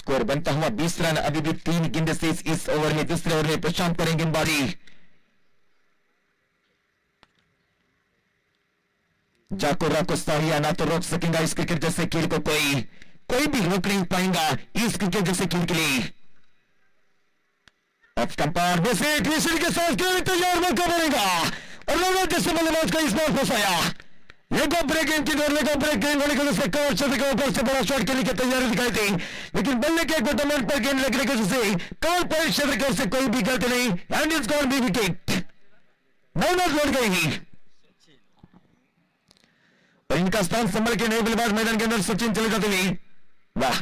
Score बनता हुआ 20 run. अभी भी 3 गेंद से इस ओवर में, दूसरे ओवर में प्रशांत करेंगे गेंदबाजी। जाको राको साहिया ना तो रोक सकेगा इस क्रिकेट जैसे खेल को, कोई भी रोक नहीं पाएगा इस क्रिकेट जैसे खेल के लिए। ऑफ स्टंपर में से एक विकेट के साथ तैयार मौका बनेगा और रनआउट जैसे बल्लेबाज का इस बार फंसाया। लेगो ब्रेक इनकी दौड़, लेगो ब्रेक गेंद होने के से कवर क्षेत्र के ऊपर से बड़ा शॉट खेलने की तैयारी दिखाई थी, लेकिन बल्ले के एक मोमेंट पर गेंद लगने की वजह से कवर पॉइंट क्षेत्र के ओर से कोई भी गलती नहीं, and is gone B wicket. नौ लौट गई और इनका स्थान संभल के नए बल्लेबाज मैदान के अंदर सचिन चले जाते हुए। वाह,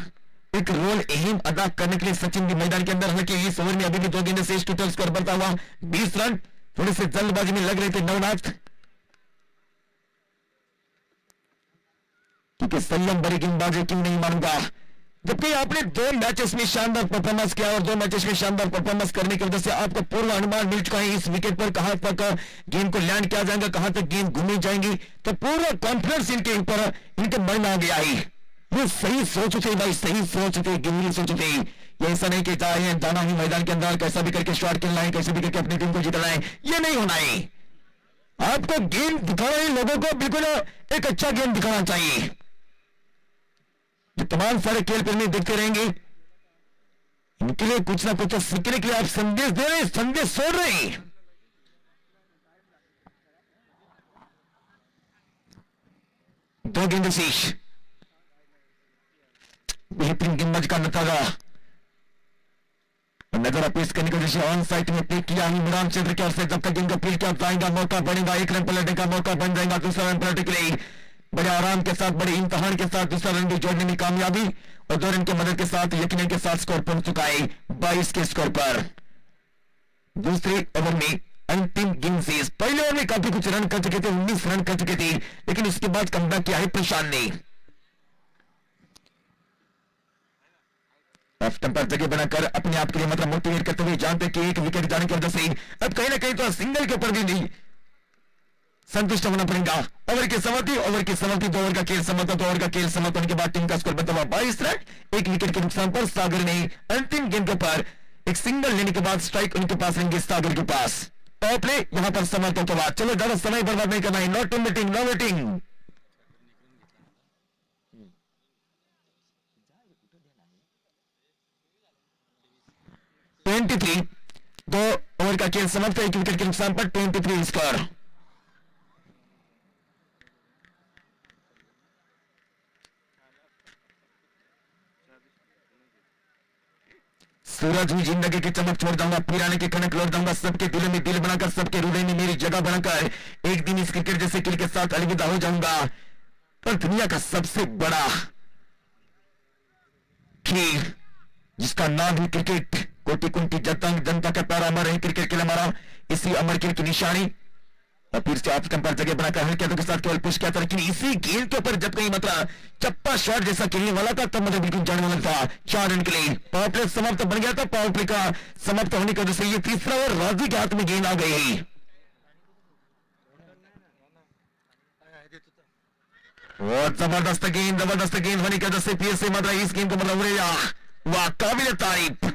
एक रोल अहम अदा करने के लिए सचिन भी मैदान के अंदर, हालांकि इस ओवर में अभी भी 2 गेंद से टोटल स्कोर बनता हुआ 20 रन। थोड़े से जल्दबाजी में लग रहे थे नवनाथ, क्योंकि संयम भरी गेंदबाजी क्यों नहीं मानूंगा, जबकि आपने 2 मैचेस में शानदार परफॉर्मेंस किया और 2 मैचेस में शानदार परफॉर्मेंस करने की वजह से आपको पूर्ण अनुमान मिल चुका है इस विकेट पर कहां तक गेंद को लैंड किया जाएगा, कहां तक गेंद घूमी जाएंगी, तो पूरा कॉन्फिडेंस इनके ऊपर, इनके मन में आ गया है। ये सही सोच थे भाई, सही सोच थे, गहरी सोच थे। ये ऐसा नहीं कहता है जाना ही मैदान के अंदर कैसा भी करके शॉट खेलना है, कैसे भी करके अपनी टीम को जीतना है, ये नहीं होना है। आपको गेम दिखाना है, लोगों को बिल्कुल एक अच्छा गेम दिखाना चाहिए। जो तमाम सारे खेल प्रेमी देखते रहेंगे, इनके लिए कुछ ना कुछ सीखने के लिए आप संदेश दे रहे हैं, संदेश छोड़ रहे हैं। दो गेंद शेष, बेहतरीन गेंदबाज का नतीजा नजर पेश करने की वजह से ऑन साइड में पिक किया इमरान क्षेत्र की ओर से। जब तक गेंद को फील्ड किया जाएगा मौका बनेगा, 1 रन पलटने का मौका बन जाएगा, दूसरा रन पलटने के लिए बड़े आराम के साथ, बड़े इम्तिहान के साथ दूसरा रन भी जोड़ने में कामयाबी और 2 रन की मदद के साथ यकीनन के साथ स्कोर पहुंच चुका है 22 के स्कोर पर। दूसरे ओवर में अंतिम गेंद से पहले ओवर में काफी कुछ रन कर चुके थे, 19 रन कर चुके थे, लेकिन उसके बाद कमबैक किया है प्रशांत ने। ऑफ स्टंपर जगह बनाकर अपने आप के लिए मतलब मोटिवेट करते हुए, जानते कि एक विकेट जाने की वजह से अब कहीं ना कहीं तो सिंगल के ऊपर भी नहीं संतुष्ट होना पड़ेगा। ओवर की समाप्ति 2 ओवर का खेल समाप्त, 2 ओवर का खेल समाप्त होने के बाद टीम का स्कोर बनता हुआ 22 रन। 1 विकेट के नुकसान पर सागर ने अंतिम गेंद के ऊपर एक सिंगल लेने के बाद स्ट्राइक उनके पास रहेंगे सागर के पास। पावर प्ले यहां पर समाप्त होने के बाद, चलो ज्यादा समय बर्बाद नहीं करना है, no team meeting, no waiting. 23, 2 over का खेल समाप्त, 1 विकेट के नुकसान पर 23 स्कोर। सूरज भी जिंदगी की चमक छोड़ दूंगा, पिराने की कनक लौट दूंगा, सबके दिलों में दिल बनाकर, सबके हृदय में मेरी जगह बनाकर एक दिन इस क्रिकेट जैसे खेल के साथ अलविदा हो जाऊंगा। पर दुनिया का सबसे बड़ा खेल जिसका नाम ही क्रिकेट, कोटि कुंती जनता का प्यारा अमर है क्रिकेट के लिए हमारा, इसी अमर खेल की निशानी। और फिर से आप कंपेयर जगह बनाकर हल्के के साथ केवल पुश किया था, लेकिन इसी गेंद के ऊपर जब कहीं मतलब चप्पा शॉट जैसा खेलने वाला था तब मतलब बिल्कुल जाने वाला था 4 रन के लिए। पावर प्ले समाप्त बन गया था, पावर प्ले का समाप्त होने की वजह से ये तीसरा और राजी के हाथ में गेंद आ गई। और जबरदस्त गेंद होने की वजह से फिर से मतलब इस गेंद को मतलब वाह काबिल तारीफ।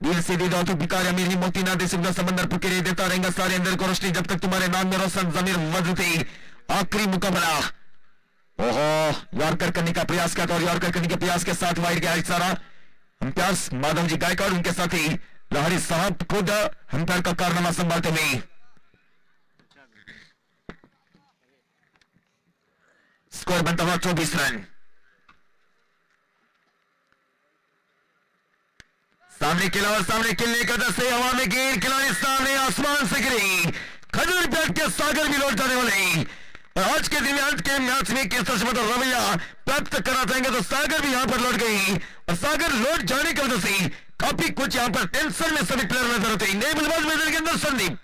दिल से दे दो तो भिखारी मेरी मोती ना दे सकता, समंदर पुकेरे देता रहेगा सारे अंदर को रोशनी जब तक तुम्हारे नाम में रोशन जमीर मौजूद है। आखिरी मुकाबला, ओहो यॉर्कर करने का प्रयास किया था और यॉर्कर करने के प्रयास के साथ वाइड गया सारा अंपायर माधव जी गायकवाड़, उनके साथ ही लहरी साहब खुद अंपायर का कारनामा संभालते हुए। स्कोर बनता हुआ 24 रन। सामने खेला और सामने खेलने का दस हवा में गेंद खिलाड़ी सामने आसमान से गिरी, खजूर बैठ के सागर भी लौट जाने वाले और आज के दिन अंत के मैच में किस तरह से रवैया प्राप्त करना चाहेंगे तो सागर भी यहां पर लौट गई और सागर लौट जाने की वजह से काफी कुछ यहां पर टेंशन में सभी प्लेयर नजर आते हैं। नए बल्लेबाज मैदान के अंदर संदीप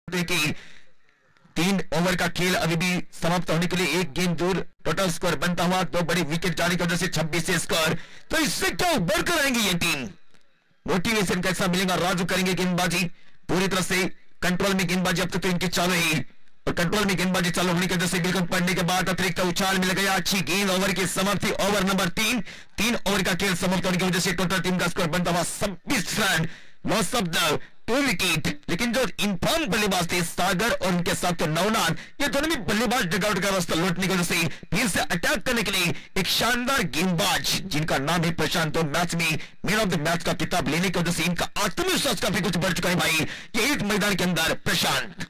कि 3 ओवर का खेल अभी भी समाप्त होने के लिए एक गेंद दूर। टोटल स्कोर बनता हुआ 2 बड़ी विकेट जाने की वजह से 26 से स्कोर। तो इससे क्या बढ़कर आएंगी ये टीम, मोटिवेशन कैसा मिलेगा। राजू करेंगे गेंदबाजी पूरी तरह से कंट्रोल में, गेंदबाजी अब तक तो इनकी चालू है और कंट्रोल में गेंदबाजी चालू होने की वजह से बिल्कुल पड़ने के बाद अतिरिक्त उछाल मिल गया। अच्छी गेंद, ओवर की समाप्ति, ओवर नंबर 3 ओवर का खेल समाप्त होने की वजह से टोटल टीम का स्कोर बनता हुआ 26 run, loss of the 2 wicket. लेकिन जो इनफॉर्म बल्लेबाज थे सागर और उनके साथ तो नवनाथ, ये दोनों भी बल्लेबाज डगआउट का रास्ता लौटने की वजह से फिर से अटैक करने के लिए एक शानदार गेंदबाज जिनका नाम है प्रशांत, तो मैच में मैन ऑफ द मैच का किताब लेने की वजह से इनका आत्मविश्वास काफी कुछ बढ़ चुका है भाई। ये एक मैदान के अंदर प्रशांत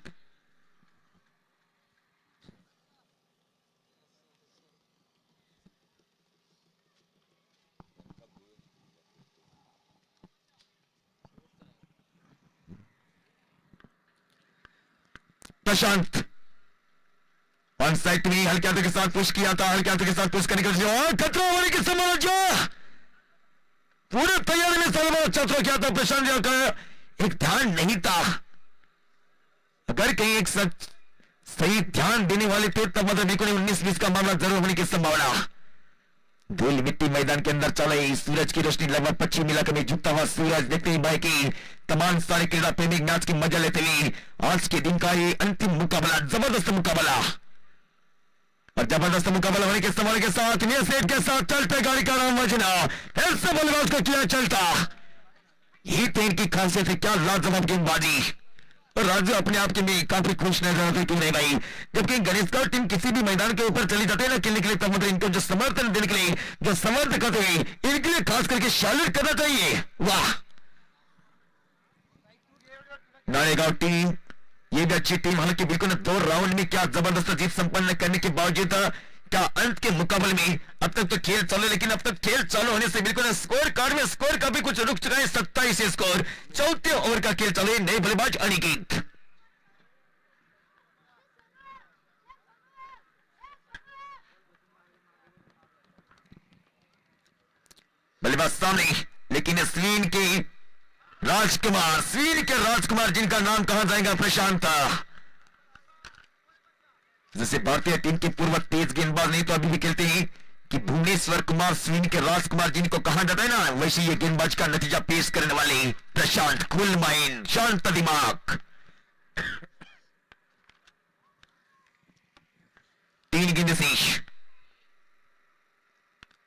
प्रशांत ऑन साइड में हल्के हाथों के साथ पुश किया था, हल्के हाथों के साथ पुश करने के और खतरा होने की संभावना, पूरे तैयारी में सलमान अच्छा थ्रो किया था प्रशांत जी का, एक ध्यान नहीं था। अगर कहीं एक सही ध्यान देने वाले थे तब मतलब 19-20 का मामला जरूर होने की संभावना। धूल मिट्टी मैदान के अंदर चले, सूरज की रोशनी लगभग पश्चिमी इलाके में झुकता हुआ सूरज देखते ही भाई की तमाम सारे क्रीड़ा प्रेमी मैच की मजा लेते हुए आज के दिन का ये अंतिम मुकाबला, जबरदस्त मुकाबला और जबरदस्त मुकाबला होने के संभावना के साथ सेट के साथ चलते गाड़ी का नाम वजना फिर से बल्लेबाज को किया चलता। ये तो इनकी खासियत है, क्या लाजवाब गेंदबाजी। और राजू अपने आप के में काफी खुश नजर आते क्यों नहीं भाई, जबकि गणेशगढ़ टीम किसी भी मैदान के ऊपर चली जाती है ना खेलने के लिए, तब मतलब इनको जो समर्थन देने के लिए जो समर्थक होते हैं इनके लिए खास करके शामिल करना चाहिए। वाह, नारेगांव टीम ये भी अच्छी टीम, हालांकि बिल्कुल 2 राउंड में क्या जबरदस्त जीत संपन्न करने के बावजूद क्या अंत के मुकाबले में अब तक तो खेल चालू, लेकिन अब तक खेल चालू होने से बिल्कुल स्कोर कार्ड में स्कोर का भी कुछ रुक चुका है। 27 स्कोर, 4थे ओवर का खेल चालू है। नए बल्लेबाज अनिकेत, बल्लेबाज सामने, लेकिन स्वीन के राजकुमार जिनका नाम कहा जाएगा प्रशांत, जैसे भारतीय टीम के पूर्व तेज गेंदबाज नहीं तो अभी भी कहते हैं कि भुवनेश्वर कुमार स्वीन के राजकुमार जिनको कहा जाता है ना, वैसे ये गेंदबाज का नतीजा पेश करने वाले प्रशांत, कूल माइंड, शांत दिमाग। 3 गेंद शेष,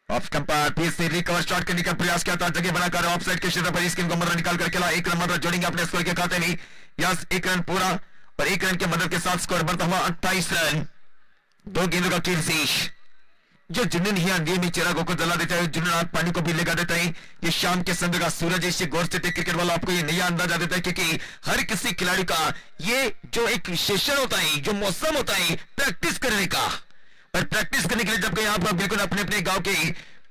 ऑफ स्टंपर फिर से रिकवर शॉट करने का प्रयास किया था, जगह बनाकर ऑफ साइड के क्षेत्र पर इस गेंद को मदद निकाल कर खेला। 1 रन मात्र जोड़ेंगे अपने स्कोर के खाते में, यस 1 रन पूरा और 1 रन के मदद के साथ स्कोर बढ़ता हुआ 28 रन। 2 गेंदों का खेल शेष, जो जुनून ही अंधेरे में चिरागों को जला देता है, जुनून आग पानी को भी लगा देता है। ये शाम के समय का सूरज, इससे गौर से क्रिकेट वाला आपको ये नया अंदाजा देता है, क्योंकि हर किसी खिलाड़ी का ये जो एक विशेषण होता है, जो मौसम होता है प्रैक्टिस करने का, और प्रैक्टिस करने के लिए जब कहीं आप बिल्कुल अपने अपने गांव के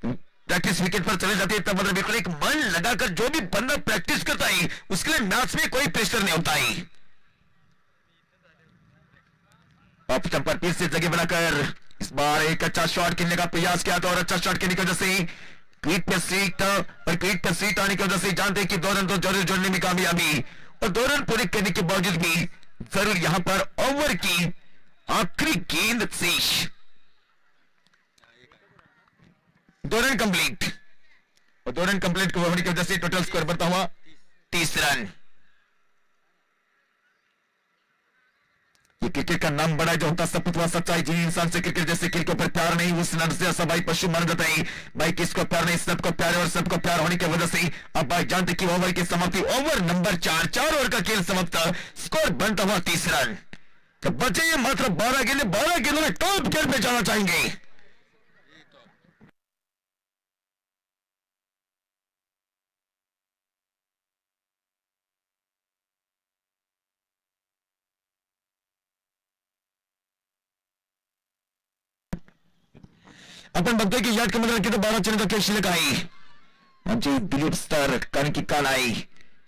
प्रैक्टिस विकेट पर चले जाते हैं तब मतलब बिल्कुल एक मन लगाकर जो भी बंदा प्रैक्टिस करता है उसके लिए मैच में कोई प्रेशर नहीं होता है। ऑफ स्टंपर फिर से जगह बनाकर इस बार एक अच्छा शॉट खेलने का प्रयास किया था और अच्छा शॉट खेलने की वजह से क्रीट पे सीट और क्रीट पे सीट आने की वजह से जानते हैं कि 2 रन तो जरूर जोड़ने में कामयाबी, और 2 रन पूरे करने के बावजूद भी जरूर यहां पर ओवर की आखिरी गेंद शेष, 2 रन कंप्लीट, और 2 रन कंप्लीट होने की वजह से टोटल स्कोर बढ़ता हुआ 30 रन। ये क्रिकेट का नाम बड़ा जो होता सब कुछ सच्चाई, जिन इंसान से क्रिकेट जैसे खेल के ऊपर प्यार नहीं उस नर से ऐसा भाई पशु माना जाता है। भाई किसको प्यार नहीं, सबको प्यार है, और सबको प्यार होने की वजह से अब भाई जानते कि ओवर की समाप्ति, ओवर नंबर 4 ओवर का खेल समाप्त, स्कोर बनता हुआ 30 रन। तो बचे मात्र 12 गेंद, 12 गेंदों में टॉप गियर में जाना चाहेंगे। अपन बघतोय की याद कमी की 12 चेंडूचा खेळ शिल्लक आहे, म्हणजे दिलीप स्तर कारण की काल आहे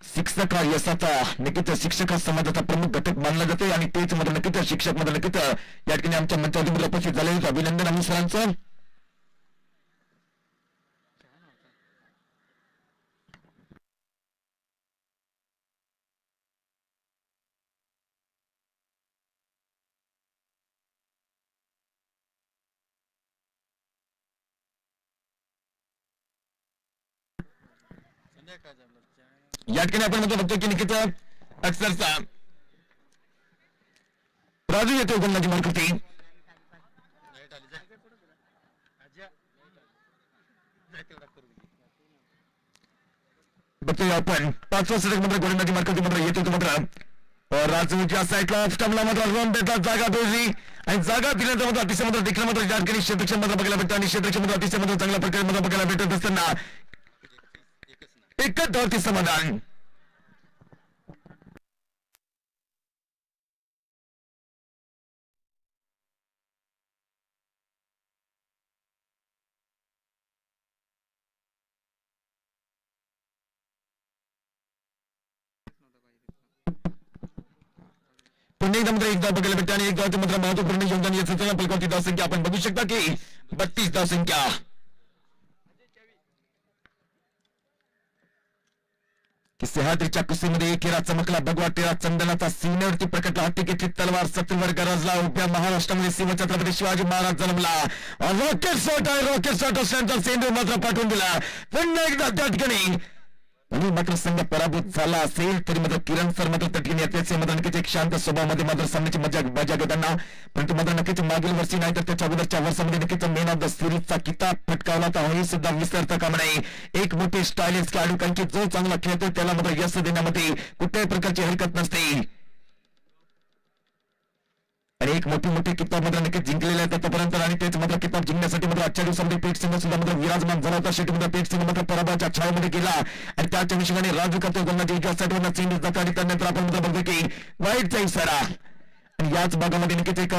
शिक्षक हा यशाचा नक्कीच शिक्षक हा समाजाचा प्रमुख घटक मानला जातो, आणि तेच मध्ये नक्कीच शिक्षक मध्ये नक्कीच या ठिकाणी आमच्या मंचावरती उपस्थित झालेले अभिनंदन आम्ही सरांचं। या ठिकाणी आपण म्हणतो बघतो की निकिता अक्षरचा राजू येतो गोलंदाजी मार्कवरती. बघतोय आपण 5वा षटक मात्र गोलंदाजी मार्कवरती मात्र येतो मात्र राजूच्या साईडला स्टंपला मात्र रन देतात, जागा दिली आणि जागा दिल्यानंतर मात्र अतिशय मात्र देखील मात्र या ठिकाणी क्षेत्ररक्षण मात्र बघायला भेटतं आणि क्षेत्ररक्षण मात्र अतिशय मात्र चांगल्या प्रकारे मात्र बघायला भेटत असताना एकच धावती समाधान. पुन्हा एकदा बघायला भेटते आणि एक धावते मात्र महत्वपूर्ण योगदान येत असताना फलकावरती धावसंख्या आपण बघू शकता की 32 धावसंख्या. सह्याद्रीच्या कुस्तीमध्ये एकेरा चमकला भगवा टेरा चंदनाचा सीनेवरती प्रकटला, हत्तीची तलवार सत्तरवर गरजला. उभ्या महाराष्ट्रामध्ये शिवछत्रपती शिवाजी महाराज जन्मला. रॉकेट शॉट आहे, रॉकेट शॉट असल्यानंतर सेंडू मात्र पाठवून दिला. पुन्हा एकदा त्या ठिकाणी आणि मात्र संघ पराभूत झाला असेल तरी मात्र किरण सर मात्र त्या ठिकाणी अत्याचे मात्र नक्कीच एक शांत स्वभावामध्ये मात्र सामन्याची मजा घेताना, परंतु मात्र नक्कीच मागील वर्षी नाही तर त्याच्या अगोदरच्या वर्षामध्ये नक्कीच मॅन ऑफ द सिरीजचा किताब पटकावला तर हे सुद्धा विसरता कामा नये. एक मोठे स्टायलिश खेळाडू, कारण की जो चांगला खेळतो त्याला मात्र यश देण्यामध्ये कुठल्याही प्रकारची हरकत नसते आणि एक मोठी किताब मात्र नक्कीच जिंकलेले आहेत आतापर्यंत आणि तेच मात्र किताब जिंकण्यासाठी मात्र आजच्या दिवसामध्ये पीठ सिंग सुद्धा मात्र विराजमान झाला होता. शेवटी पीठ सिंग मात्र पराभवाच्या छायामध्ये गेला आणि त्याच्या विषयाने राजू करतो गोलंदाजी साठवून चेंडू जातो आणि त्यानंतर आपण मात्र बघतो की वाईटचा इशारा आणि याच भागामध्ये नक्कीच एक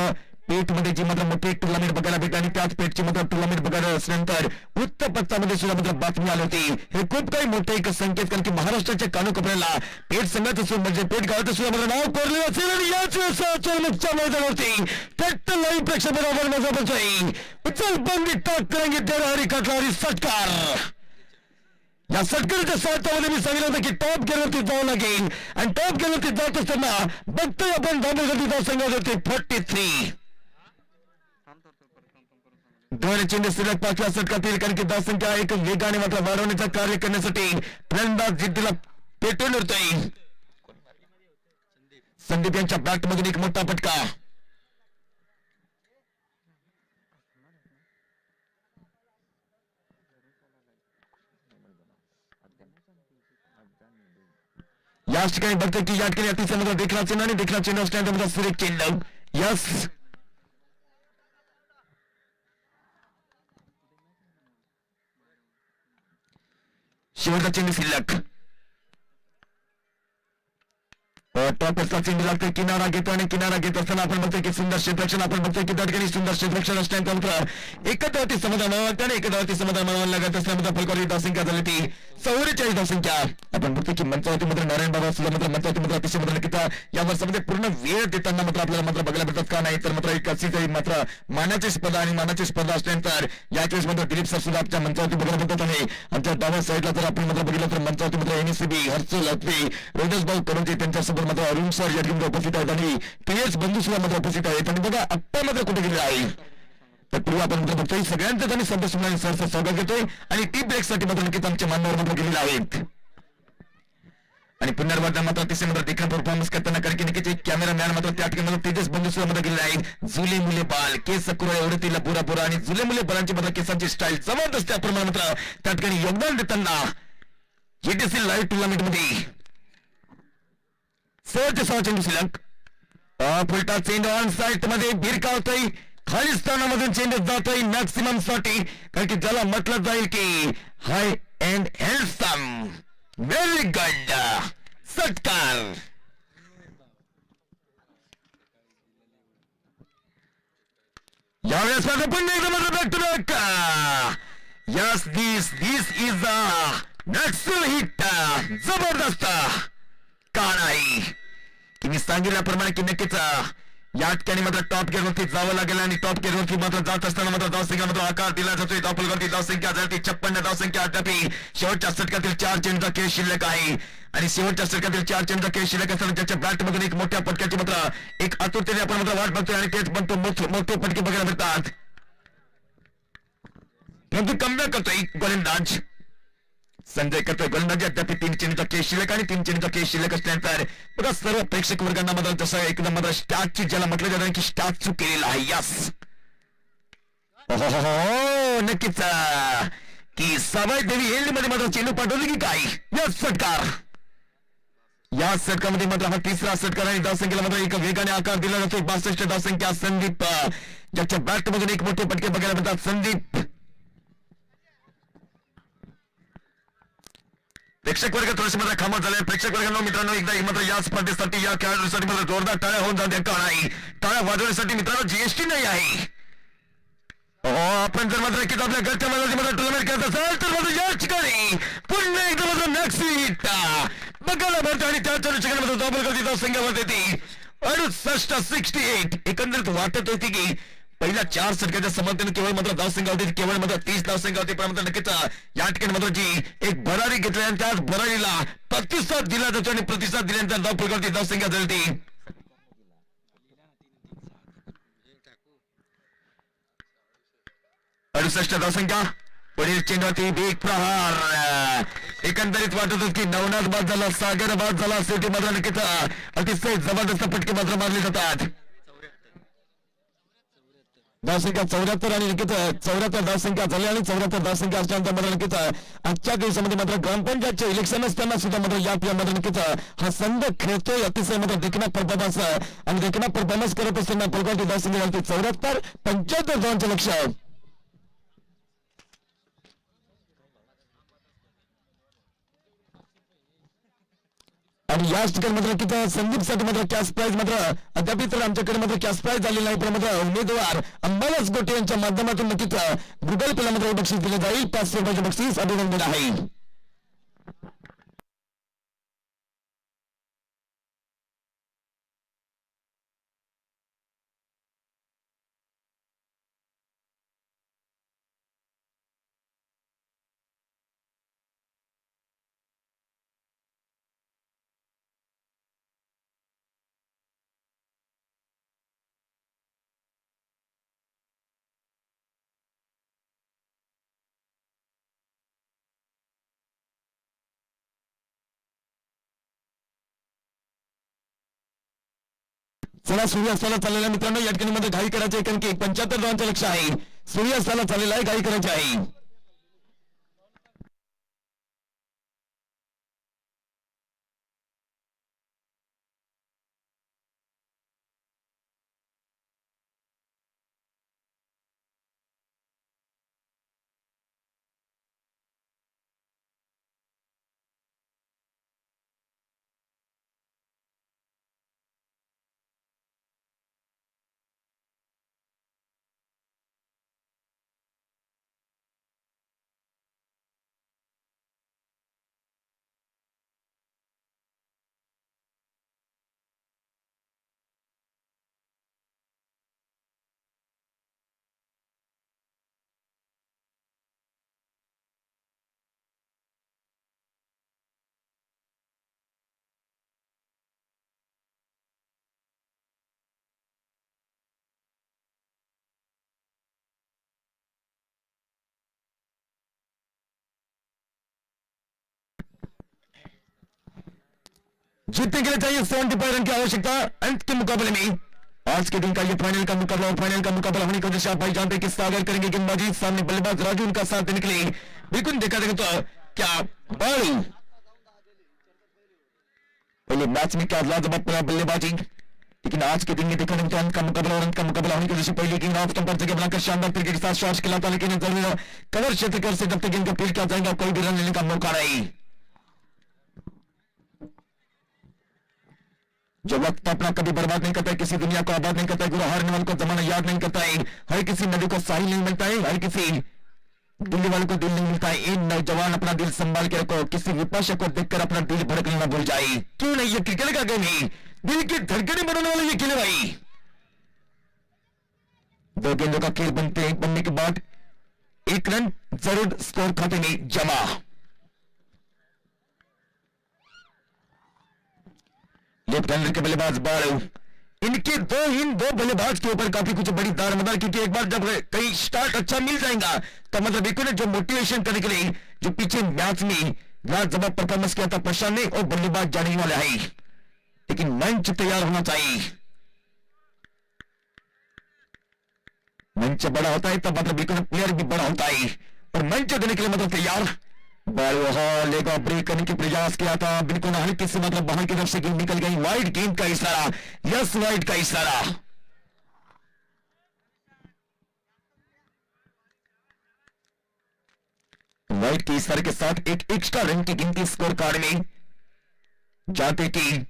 पेठमध्ये जी मात्र मोठी टुर्नामेंट बघायला भेटली आणि त्याच पेठची मात्र टुर्नामेंट बघायला असल्यानंतर वृत्तपत्रामध्ये सुद्धा मात्र बातमी आली होती. हे खूप काही मोठे एक संकेत, कारण की महाराष्ट्राच्या कानोकोपऱ्याला पेठ संघात असून म्हणजे पेठ गावात सुद्धा मात्र नाव कोरले असेल आणि याच मुख्य मैदानावरती ट्रॅक्टर लाईव्ह प्रेक्षकाबरोबर मजा बसतोय. उचल बंदी टाक करेंगे तेरा हरी कटलारी सटकार. या सटकारीच्या सार्थामध्ये मी सांगितलं होतं की टॉप गेअरवरती जावं लागेल आणि टॉप गेअरवरती जात असताना बघतोय आपण धाबेगती धावसंघावरती 43 दोन चेंडू सलग 5व्या षटकातील, कारण की धावसंख्या एक वेगाने मात्र वाढवण्याचं कार्य करण्यासाठी फलंदाज जिद्दीला पेटून उरतोय. संदीप यांच्या बॅटमधून एक मोठा फटका. या ठिकाणी बघतोय की या ठिकाणी अतिशय मात्र देखला चेंडू आणि देखला चेंडू असल्यानंतर सुरेख चेंडू. यस शेवटचा चेंडू शिल्लक. टॉपचा चेंडू लागतोय, किनारा घेतो आणि किनारा घेत असताना आपण बघतोय की सुंदर क्षेत्ररक्षण आपण बघतोय की त्या ठिकाणी सुंदर क्षेत्ररक्षण असल्यानंतर एकत्र समाधान मिळवत आणि एकत्र समाधान मिळवायला लागत असल्यानंतर फलकावरती धावसंख्या झाली ती 44 धावसंख्या. आपण बघतोय की मंचावरती मात्र नारायण बाबा सुद्धा मात्र मंचावरती मात्र अतिशय मात्र नक्कीच या वर्षामध्ये पूर्ण वेळ देताना मात्र आपल्याला मात्र बघायला भेटतात का नाही तर मात्र एक अशी काही मात्र मानाची स्पर्धा आणि मानाची स्पर्धा असल्यानंतर या केस मात्र दिलीप सर सुद्धा आपल्या मंचावरती बघायला भेटत आहे. आमच्या डाव्या साईडला जर आपण मात्र बघितलं तर मंचावरती मात्र एनसीबी हर्षल अत्रे रोजस भाऊ करोजी त्यांच्यासोबत मात्र अरुण सर या ठिकाणी उपस्थित आहेत आणि पीएस बंधू सुद्धा मात्र उपस्थित आहेत आणि बघा आत्ता मात्र कुठे गेलेला आहे तर पूर्वी आपण मात्र बघतोय सगळ्यांचं त्यांनी संतोष मुलांनी सरचं स्वागत घेतोय आणि टी ब्रेकसाठी मात्र नक्कीच आमच्या मान्यवर मात्र गेलेले आहेत आणि पुनर्वादा मात्र अतिशय मात्र देखील परफॉर्मन्स करताना कारण की नक्कीच एक कॅमेरामॅन मात्र त्या ठिकाणी मात्र तेजस बंधू सुद्धा मात्र गेलेले आहेत. जुले मुले बाल केस सकुरा एवढे तिला पुरा पुरा आणि जुले मुले बालांची मात्र केसांची स्टाईल जबरदस्त त्याप्रमाणे मात्र त्या ठिकाणी योगदान देताना जीटीसी लाईव्ह टुर्नामेंट मध्ये सहज चेंडू शिल्लक. फुलटा चेंडू ऑन साईड मध्ये भिरकावतोय, खाली स्थानामधून चेंडू जातोय मॅक्सिमम साठी, कारण की ज्याला म्हटलं जाईल की hi and handsome. Very good सत्कार. यावेळेस माझं पुन्हा एकदा मात्र back to back. Yes this is a नॅक्सल हिट. जबरदस्त का नाही की मी सांगितल्याप्रमाणे की नक्कीच या ठिकाणी मात्र टॉप गेअरवरती जावं लागेल आणि टॉप गेअरवरती मात्र जात असताना मात्र धावसंख्या मात्र आकार दिला जातोय. धावफलकावरती धावसंख्या झाली 56 धावसंख्या अद्याप शेवटच्या षटकातील 4 चेंडूचा खेळ शिल्लक आहे आणि शेवटच्या षटकातील 4 चेंडूचा खेळ शिल्लक असताना ज्याच्या बॅटमधून एक मोठ्या पटक्याची मात्र एक आतुरतेने आपण मात्र वाट बघतोय आणि तेच म्हणतो मोठे पटके बघायला मिळतात. परंतु कमबॅक करतोय गोलंदाज संजय करतोय गोलंदाजी अद्याप 3 चेंडूचा खेळ शिल्लक आणि 3 चेंडूचा खेळ शिल्लक असल्यानंतर बघा सर्व प्रेक्षक वर्गांना मात्र जसं एकदम मात्र स्टार्टची ज्याला म्हटलं जातं की स्टार्ट चूक केलेला आहे. यस हो नक्कीच की सवाई देवी येल्डीमध्ये मात्र चेंडू पाठवली की काय. यस षटकार. या षटकामध्ये मात्र हा तिसरा षटकार आणि धावसंख्येला मात्र एक वेगाने आकार दिला जातो. 62 धावसंख्या. संदीप ज्याच्या बॅट मधून एक मोठे पटके बघायला मिळतात. संदीप प्रेक्षक वर्ग थोडेसे मात्र खामोश झाले. प्रेक्षक वर्गांनो मित्रांनो एकदा मात्र या स्पर्धेसाठी या खेळाडूसाठी मात्र जोरदार टाळ्या होऊन जाते का नाही. टाळ्या वाजवण्यासाठी मित्रांनो जीएसटी नाही आहे. आपण जर मात्र की आपल्या घरच्या मात्र टुर्नामेंट करत असाल तर मात्र या ठिकाणी पुन्हा एकदा मात्र मॅक्स हिट बघायला मिळतं आणि त्या सेकंडमध्ये डबल गती धावसंख्यावर येते 68. एकंदरीत वाटत होती की पहिल्या 4 षटकाच्या समर्थन केवळ मात्र धावसंख्या होती केवळ मात्र 30 धावसंख्या होती. पण मात्र नक्कीच या ठिकाणी मात्र जी एक भरारी घेतल्यानंतर त्याच भरारीला प्रतिसाद दिला जातो आणि प्रतिसाद दिल्यानंतर धावपैकी धावसंख्या झाली 68 धावसंख्या. पुढील चेंडूवरती वेग प्रहार. एकंदरीत वाटत होत की नवनाथ बाद झाला, सागर बाद झाला. शेवटी मात्र नक्कीच अतिशय जबरदस्त फटके मात्र मारले जातात. धावसंख्या 74 आणि नक्कीच 74 धावसंख्या झाली आणि 74 धावसंख्या असल्यानंतर मात्र नक्कीच आजच्या दिवसामध्ये मात्र ग्रामपंचायतचे इलेक्शन असताना सुद्धा मात्र या मध्ये नक्कीच हा संघ खेळतोय. अतिशय मात्र देखणा परफॉर्मन्स आणि देखणा परफॉर्मन्स करत असताना प्रगती धावसंख्या झाली 74. 75 धावांचं लक्ष. आणि याच ठिकाणी मात्र किती संदीपसाठी मात्र कॅश प्राइज मात्र अद्याप तर आमच्याकडे मात्र कॅश प्राइज झालेला नाही. पण मात्र उमेदवार अंबादास गोटे यांच्या माध्यमातून नक्कीच गुगल पेला मात्र बक्षीस दिले जाईल. 500 रुपयाचे बक्षीस अभिनंदन आहे. चला सूर्यास्ताला चाललेला मित्रांनो या ठिकाणी मध्ये घाई करायचे कारण की 75 धावांचं लक्ष आहे. सूर्यास्ताला चाललेला आहे, घाई करायची आहे. जीतने के लिए चाहिए 75 रन की आवश्यकता. अंत के मुकाबले में आज के दिन का ये फाइनल का मुकाबला और फाइनल का मुकाबला होने की वजह से आप भाई जानते हैं कि सागर करेंगे गेंदबाजी. सामने बल्लेबाज राजू उनका साथ देने के लिए बिल्कुल देखा जाएगा तो क्या बॉल पहले मैच में क्या लाजवाब बल्लेबाजी. लेकिन आज के दिन में देखा तो अंत का मुकाबला और अंत का मुकाबला होने की वजह से पहले गेंद ऑफ स्टंप पर जगह बनाकर शानदार तरीके के साथ शॉट्स खिलाता लेकिन कवर क्षेत्र से जब तक गेंद का फील्ड किया जाएगा कोई भी रन लेने का मौका नहीं. जो वक्त अपना कभी बर्बाद नहीं करता है, किसी दुनिया को आबाद नहीं करता है, गुरु हारने वालों को जमाना याद नहीं करता है. हर किसी नदी को साहिल नहीं मिलता है, हर किसी दिल्ली वालों को दिल नहीं मिलता है. इन नौजवान अपना दिल संभाल के रखो. किसी विपक्ष को देखकर अपना दिल भड़कना ना भूल जाए. क्यों नहीं, ये क्रिकेट का गेम है, दिल की धड़कनें बनाने वाले ये खेले भाई. 2 गेंदों का खेल बनने के बाद 1 रन जरूर स्कोर खाते में जमा. लेफ्ट हैंडर के बल्लेबाज बालू इनके इन दो बल्लेबाज के ऊपर काफी कुछ बड़ी दारमदार, क्योंकि एक बार जब कहीं स्टार्ट अच्छा मिल जाएगा तो मतलब एक जो मोटिवेशन करने के लिए जो पीछे मैच में लाजवाब परफॉर्मेंस किया था प्रशांत ने, और बल्लेबाज जाने वाले है, लेकिन मंच तैयार होना चाहिए। मंच बड़ा होता है तब मतलब बिल्कुल प्लेयर भी बड़ा होता है, और मंच देने के लिए मतलब तैयार। लेगा ब्रेक करने की प्रयास किया था, बिल्कुल हल्की से मतलब बाहर की तरफ से गेंद निकल गई। वाइड गेंद का इशारा, यस वाइड का इशारा। वाइड के इशारे के साथ एक एक्स्ट्रा रन की गिनती स्कोर कार्ड में जाते की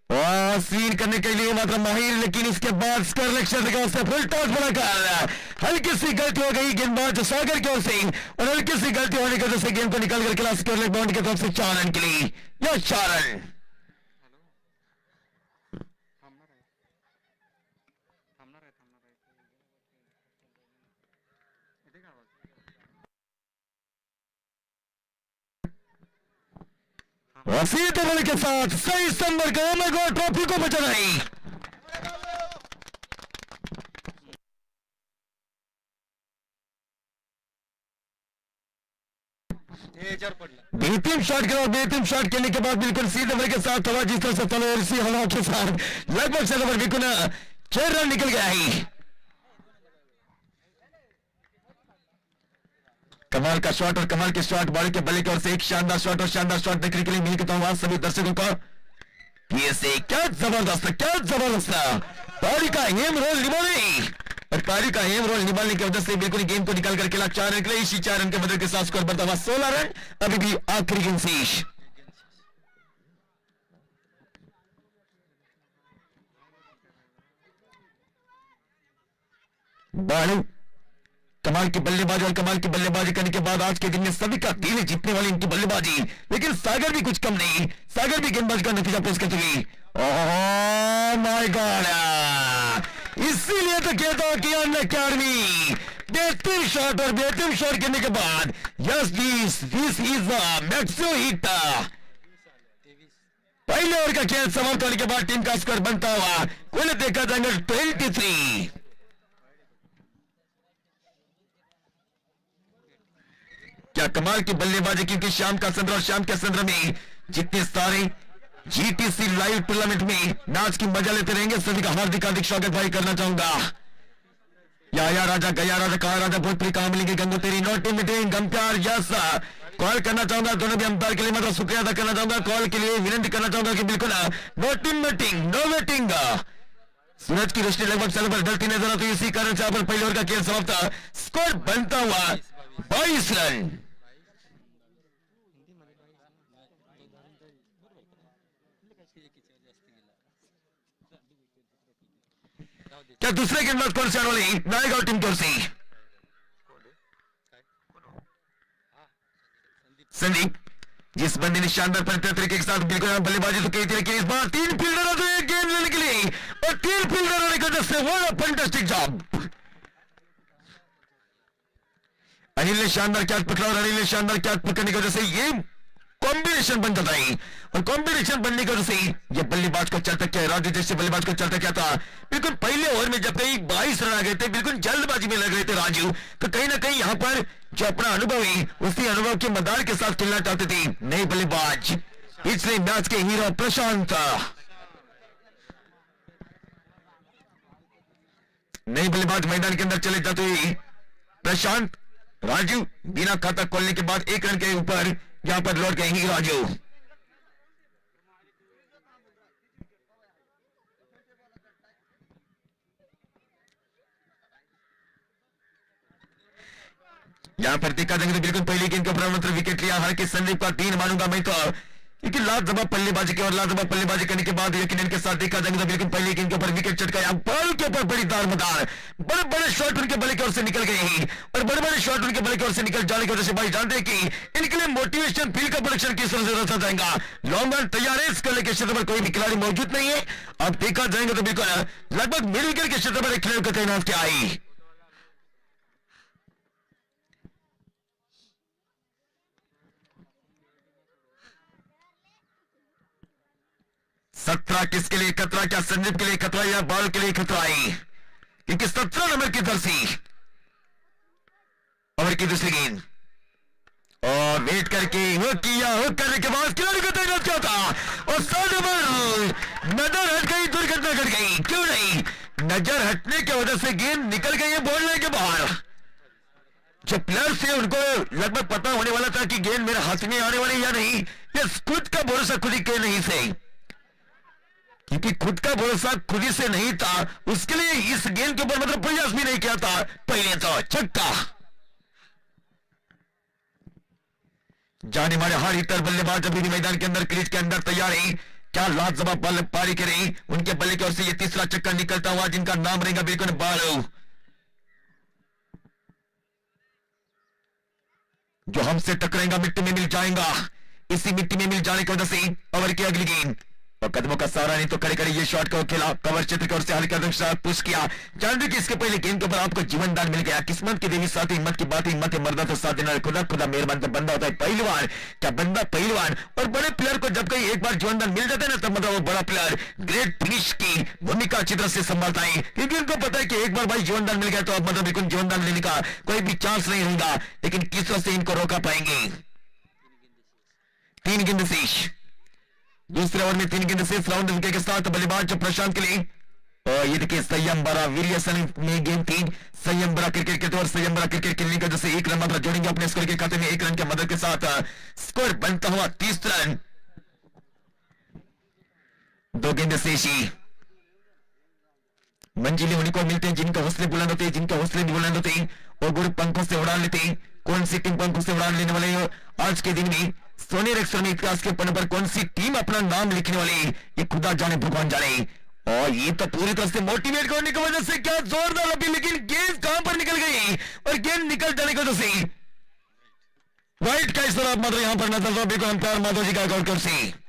स्वीन करने के लिए मतलब माहिर, लेकिन इसके बाद स्कोर लक्ष्य से फुल टॉस बनाकर हल्की सी गलती हो गई गेंदबाज सागर की ओर से, और हल्की सी गलती होने की वजह से गेंद को निकाल कर खिला स्कोर लेग बाउंड की तरफ से 4 रन के लिए, या 4 रन। वसीयत बल के साथ सही संबर का ओमेगा ट्रॉफी को बचाई। बेहतरीन शॉट के बेहतरीन शॉट खेलने के बाद बिल्कुल सीधे बल के साथ हवा जिस तरह से चलो, और इसी हवा के साथ लगभग से लगभग बिल्कुल 6 रन निकल गया है। कमाल का शॉट और कमाल के शॉट, बॉल के बल्ले की ओर से एक शानदार शॉट, और शानदार शॉट देखने के लिए मिल के आवाज सभी दर्शकों को क्या जबरदस्त, क्या जबरदस्त पारी का हेम रोल निभाने, और पारी का हेम रोल निभाने की वजह से बिल्कुल गेंद को निकाल कर खेला 4 रन के लिए। इसी 4 रन के बदल के साथ स्कोर बढ़ता हुआ 16 रन, अभी भी आखिरी गेंद शेष। बालू कमाल की बल्लेबाजी, और कमाल की बल्लेबाजी करने के बाद आज के दिन में सभी का दिल जीतने वाली इनकी बल्लेबाजी, लेकिन सागर भी कुछ कम नहीं, सागर भी गेंदबाजी का नतीजा पेश करती हुई। ओह माय गॉड, इसीलिए तो कहता हूं कि अनअकैडमी बेहतरीन शॉट, और बेहतरीन शॉट करने के बाद yes this is a maximum hit. पहले ओवर का खेल समाप्त होने के बाद टीम का स्कोर बनता हुआ कुल देखा जाएगा 23। क्या कमाल की बल्लेबाजी, क्योंकि शाम का संद्र और शाम के संद्र में जितने सारे जीटीसी लाइव टूर्नामेंट में मैच की मजा लेते रहेंगे, सभी का हार्दिक हार्दिक स्वागत भाई करना चाहूंगा। या राजा गया राजा कहा राजा भोजपुरी कहां मिलेंगे गंगो तेरी नॉट मीटिंग गम प्यार यस कॉल करना चाहूंगा दोनों भी अंपायर के लिए मतलब शुक्रिया अदा करना चाहूंगा, कॉल के लिए विनती करना चाहूंगा कि बिल्कुल नो मीटिंग नो वेटिंग। सूरज की रोशनी लगभग सर पर ढलती नजर आती है, इसी कारण से पर पहले ओवर का खेल समाप्त, स्कोर बनता हुआ 22 रन। क्या दूसरे गेंदबाज कौन से आने वाले नायगांव टीम की ओर से संदीप, जिस बंदे ने शानदार तरीके के साथ बिल्कुल बल्लेबाजी तो की थी, लेकिन इस बार 3 फील्डर थे गेंद लेने के लिए, और 3 फील्डर आने की वजह से वो फैंटास्टिक जॉब। अनिल ने शानदार कैच पकड़ा, और अनिल ने शानदार कैच पकड़ने की वजह से ये कॉम्बिनेशन बन जाता है, और कॉम्बिनेशन बनने की वजह से ये बल्लेबाज का चलता क्या है, राजू जैसे बल्लेबाज का चलता क्या था, बिल्कुल पहले ओवर में जब कहीं 22 रन आ गए थे, बिल्कुल जल्दबाजी में लग रहे थे राजू, तो कहीं ना कहीं यहां पर जो अपना अनुभव है उसी अनुभव के मदार के साथ खेलना चाहते थे नए बल्लेबाज पिछले मैच के हीरो प्रशांत। नए बल्लेबाज मैदान के अंदर चले जाते हुए प्रशांत, राजू बिना खाता खोलने के बाद 1 रन के ऊपर यहां पर लौट गए राजू। यहां पर देखा जाएगा तो बिल्कुल पहली गेंद के ऊपर विकेट लिया, हालांकि संदीप का 3 मानूंगा मैं तो, क्योंकि लाजवाब बल्लेबाजी की और लाजवाब बल्लेबाजी करने के बाद यकीनन के साथ देखा जाएगा तो बिल्कुल पहली गेंद के ऊपर विकेट चटकाया, बॉल के ऊपर बड़ी दारमदार बड़े बड़े शॉट उनके बल्ले की ओर से निकल गए हैं, और बड़े बड़े शॉट उनके बल्ले की ओर से निकल जाने की वजह से भाई जानते हैं कि इनके लिए मोटिवेशन फील्ड का प्रोडक्शन किस तरह से रचा जाएगा। लॉन्ग रन तैयार है, इसके लेकर क्षेत्र पर कोई भी खिलाड़ी मौजूद नहीं है। अब देखा जाएगा तो बिल्कुल लगभग मिडिल के क्षेत्र पर एक खिलाड़ी का तैनात किया है। 17 किसके लिए खतरा? क्या संदीप के लिए खतरा या बॉल के लिए खतरा है? क्योंकि 17 नंबर की जर्सी। ओवर की दूसरी गेंद और वेट करके वो किया, वो करने के बाद खिलाड़ी को तैनात किया था और 7 नंबर नजर हट गई, दुर्घटना घट गई। क्यों नहीं? नजर हटने की वजह से गेंद निकल गई है बॉल के बाहर। जो प्लेयर से उनको लगभग पता होने वाला था कि गेंद मेरे हाथ में आने वाली या नहीं, ये खुद का भरोसा खुद ही के नहीं से, क्योंकि खुद का भरोसा खुद ही से नहीं था, उसके लिए इस गेंद के ऊपर मतलब प्रयास भी नहीं किया था। पहले तो छक्का। जाने मारे हार हिटर बल्लेबाज अभी भी मैदान के अंदर क्रीज के अंदर तैयार है। क्या लाजवाब बल्ले पारी करें उनके बल्ले की ओर से ये तीसरा चक्कर निकलता हुआ, जिनका नाम रहेगा बिल्कुल बालू, जो हमसे टकराएगा मिट्टी में मिल जाएगा। इसी मिट्टी में मिल जाने की वजह से ओवर की अगली गेंद और कदमों का सहारा नहीं तो खड़े खड़े ये शॉट को खेला, कवर क्षेत्र की ओर से हल्का दक्षिण पुश किया। जानते कि इसके पहले गेंद के ऊपर आपको जीवन दान मिल गया। किस्मत की देवी साथ हिम्मत की बात, हिम्मत है मर्दा तो साथ देना, खुदा खुदा मेहरबान। तो बंदा होता है पहलवान। क्या बंदा पहलवान? और बड़े प्लेयर को जब कहीं एक बार जीवन दान मिल जाता है ना, तब मतलब वो बड़ा प्लेयर ग्रेट फिनिश की भूमिका अच्छी तरह से संभालता है, क्योंकि उनको पता है कि एक बार भाई जीवन दान मिल गया तो अब मतलब बिल्कुल जीवन दान लेने का कोई भी चांस नहीं रहेगा। लेकिन किस तरह से इनको रोका पाएंगे? 3 गेंद शेष, दूसरे ओवर में 3 गेंद शेष। राउंड विकेट के साथ बल्लेबाज प्रशांत के लिए और ये देखिए संयम बड़ा वीरियसन में गेंद 3। संयम बड़ा क्रिकेट के तौर संयम बड़ा क्रिकेट खेलने का जैसे 1 रन मात्र जोड़ेंगे अपने स्कोर के खाते में 1 रन की मदद के साथ स्कोर बनता हुआ 30 रन। 2 गेंद शेषी। मंजिलें उन्हीं को मिलते हैं जिनके हौसले बुलंद होते हैं, जिनके हौसले बुलंद होते हैं और गुरु पंखों से उड़ान लेते हैं। कौन सी टीम पंखों से उड़ान लेने वाले आज के दिन में सोने अक्षर में इतिहास के पन्ने पर कौन सी टीम अपना नाम लिखने वाली, ये खुदा जाने भगवान जाने। और ये तो पूरी तरह से मोटिवेट करने की वजह से क्या जोरदार लगी, लेकिन गेंद कहां पर निकल गई और गेंद निकल जाने की वजह से वाइट का इस तरह मतलब यहां पर नजर बिल्कुल अंपायर माधव जी का गौर से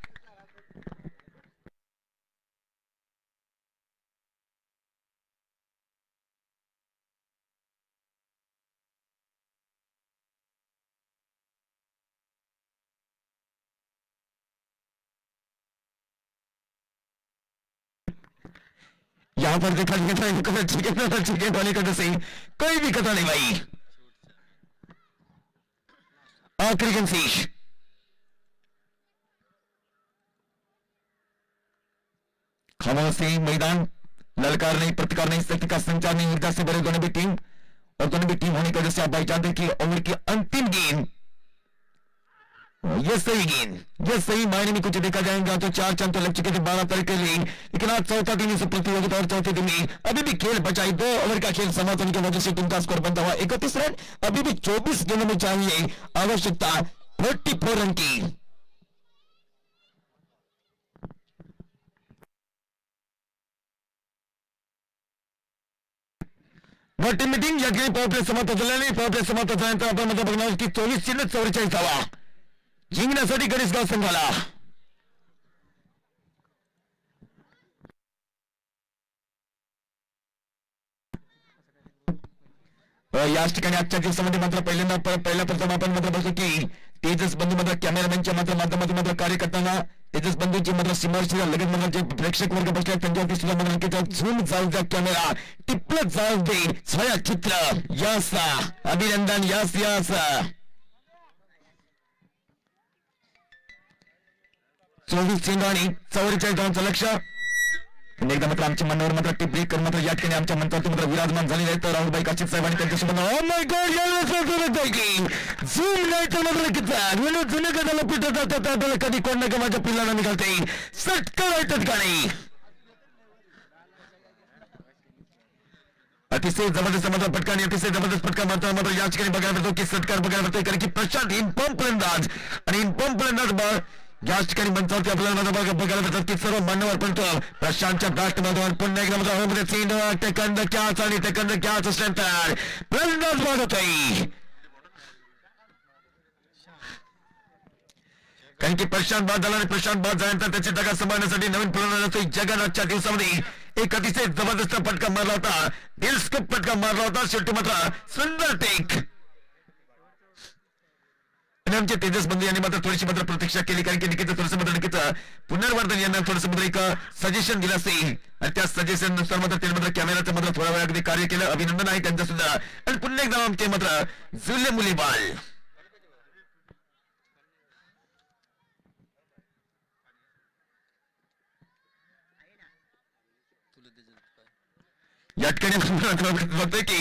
यहां पर देखा ठीक है वाली कदर से कोई भी कथा नहीं भाई। आखिरी गेंद शेष। खामोशी मैदान, ललकार नहीं, प्रतिकार नहीं, शक्ति का संचार नहीं, ऊर्जा से भरे दोनों भी टीम और दोनों भी टीम होने की वजह से आप भाई जानते कि ओवर की अंतिम गेंद ये सही गेंद, ये सही मायने में कुछ देखा जाएगा तो 4 चांद तो लग चुके थे 12 तारीख के लिए, लेकिन आज चौथा दिन इस प्रतियोगिता और चौथे दिन में अभी भी खेल बचाई। 2 ओवर का खेल समाप्त होने की वजह से टीम का स्कोर बनता हुआ 31 रन। अभी भी 24 गेंदों में चाहिए आवश्यकता 44 रन की। टीम मीटिंग या पावर प्ले समाप्त होता पावर प्ले समाप्त होता मतलब की 24 चिन्ह 44 हवा जिंकण्यासाठी गणेशगाव संघाला याच ठिकाणी आजच्या दिवसामध्ये मात्र पहिल्या प्रथम आपण मात्र बघतो की तेजस बंधू मात्र कॅमेरामॅनच्या मात्र माध्यमातून मात्र कार्य करताना तेजस बंधूंची मात्र सीमारेषेला लगेच मात्र जे प्रेक्षक वर्ग बसले त्यांच्यावरती सुद्धा मात्र अंकिता झूम जाऊ द्या, कॅमेरा टिपलत जाऊ दे, छायाचित्र यास अभिनंदन यास यास 24 चेंडू आणि 44 धावांचं लक्ष। एकदा मात्र आमच्या मनावर मात्र ती ब्रेक करून मात्र या ठिकाणी आमच्या मंत्रावरती मात्र विराजमान झालेले आहेत राहुलबाई काशीद साहेब आणि त्यांच्यासोबत ओ माय गॉड झूम नाही तर मात्र किती जुने कदाला पिटत जातात त्याला कधी कोण ना माझ्या पिल्लांना निघालते सटकर आहे त्या ठिकाणी अतिशय जबरदस्त मात्र फटका आणि अतिशय जबरदस्त फटका मारताना मात्र या ठिकाणी बघायला मिळतो की सटकार बघायला मिळतोय कारण की प्रशांत इनपंप फलंदाज आणि इनपंप फलंदाज याच ठिकाणी मंचावरती आपल्याला बघायला मिळतात की सर्व मान्यवर पण प्रशांतच्या ब्लास्ट माध्यमातून पुन्हा एकदा मात्र होमध्ये चेंडू टेकंद कॅच आणि टेकंद कॅच असल्यानंतर फलंदाज बाद होतोय कारण की प्रशांत बाद झाला आणि प्रशांत बाद झाल्यानंतर त्याची जागा सांभाळण्यासाठी नवीन फलंदाज जगन आजच्या दिवसामध्ये एक अतिशय जबरदस्त फटका मारला होता, दिलस्कप फटका मारला होता, शेवटी मात्र सुंदर टेक आमचे तेजस बंधू यांनी मात्र थोडीशी मात्र प्रतीक्षा केली, कारण की नक्कीच थोडंसं मात्र नक्कीच पुनर्वर्धन यांना थोडंसं मात्र एक सजेशन दिलं असेल आणि त्या सजेशन नुसार मात्र त्यांनी मात्र कॅमेराचं मात्र थोडा वेळ अगदी कार्य केलं. अभिनंदन आहे त्यांचं सुद्धा. आणि पुन्हा एकदा आमचे मात्र जुल्ले मुली बाल या ठिकाणी बघतोय की